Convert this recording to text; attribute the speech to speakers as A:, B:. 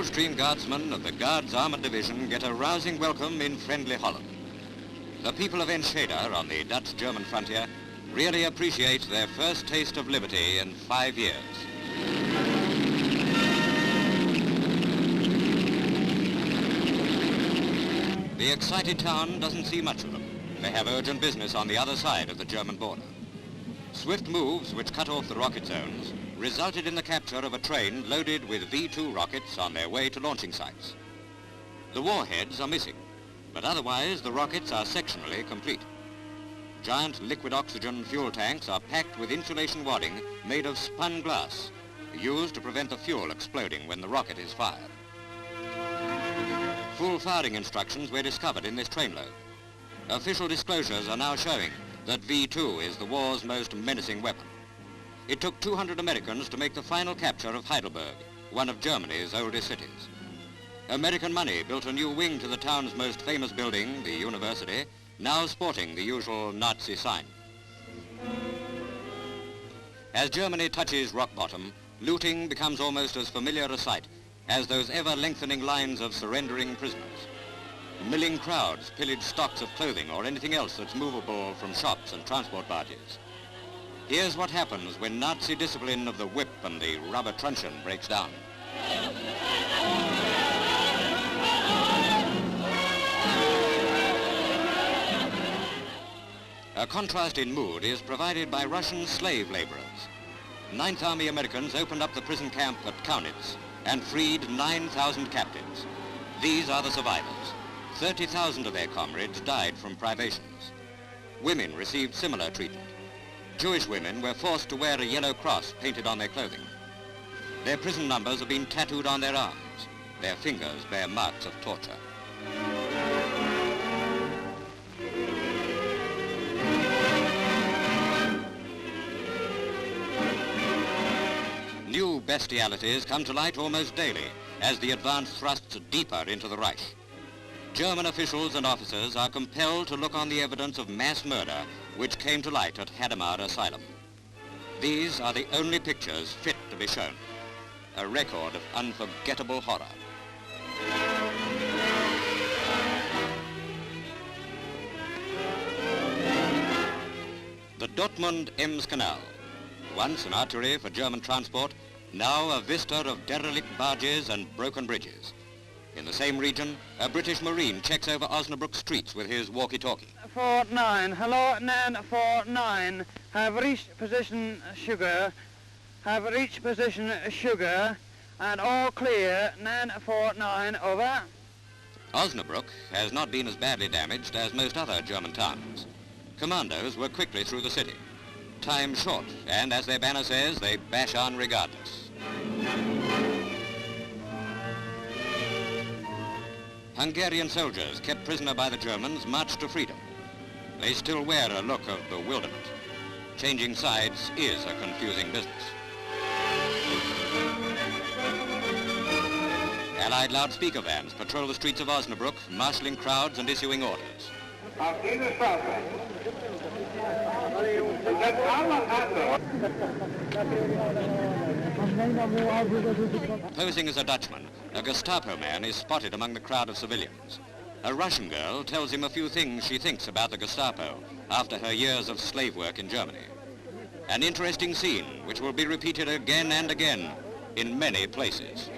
A: Coldstream Guardsmen of the Guards Armoured Division get a rousing welcome in friendly Holland. The people of Enshede on the Dutch-German frontier really appreciate their first taste of liberty in 5 years. The excited town doesn't see much of them. They have urgent business on the other side of the German border. Swift moves which cut off the rocket zones resulted in the capture of a train loaded with V-2 rockets on their way to launching sites. The warheads are missing, but otherwise the rockets are sectionally complete. Giant liquid oxygen fuel tanks are packed with insulation wadding made of spun glass, used to prevent the fuel exploding when the rocket is fired. Full firing instructions were discovered in this trainload. Official disclosures are now showing that V-2 is the war's most menacing weapon. It took 200 Americans to make the final capture of Heidelberg, one of Germany's oldest cities. American money built a new wing to the town's most famous building, the university, now sporting the usual Nazi sign. As Germany touches rock bottom, looting becomes almost as familiar a sight as those ever-lengthening lines of surrendering prisoners. Milling crowds pillage stocks of clothing or anything else that's movable from shops and transport barges. Here's what happens when Nazi discipline of the whip and the rubber truncheon breaks down. A contrast in mood is provided by Russian slave laborers. 9th Army Americans opened up the prison camp at Kaunitz and freed 9,000 captives. These are the survivors. 30,000 of their comrades died from privations. Women received similar treatment. Jewish women were forced to wear a yellow cross painted on their clothing. Their prison numbers have been tattooed on their arms. Their fingers bear marks of torture. New bestialities come to light almost daily as the advance thrusts deeper into the Reich. German officials and officers are compelled to look on the evidence of mass murder which came to light at Heidelberg Asylum. These are the only pictures fit to be shown, a record of unforgettable horror. The Dortmund-Ems Canal, once an artery for German transport, now a vista of derelict barges and broken bridges. In the same region, a British Marine checks over Osnabrück streets with his walkie-talkie.
B: 49, hello, 949, have reached position sugar, and all clear, 949, over.
A: Osnabrück has not been as badly damaged as most other German towns. Commandos were quickly through the city. Time short, and as their banner says, they bash on regardless. Hungarian soldiers kept prisoner by the Germans marched to freedom. They still wear a look of bewilderment. Changing sides is a confusing business. Allied loudspeaker vans patrol the streets of Osnabrück, marshalling crowds and issuing orders. Posing as a Dutchman, a Gestapo man is spotted among the crowd of civilians. A Russian girl tells him a few things she thinks about the Gestapo after her years of slave work in Germany. An interesting scene which will be repeated again and again in many places.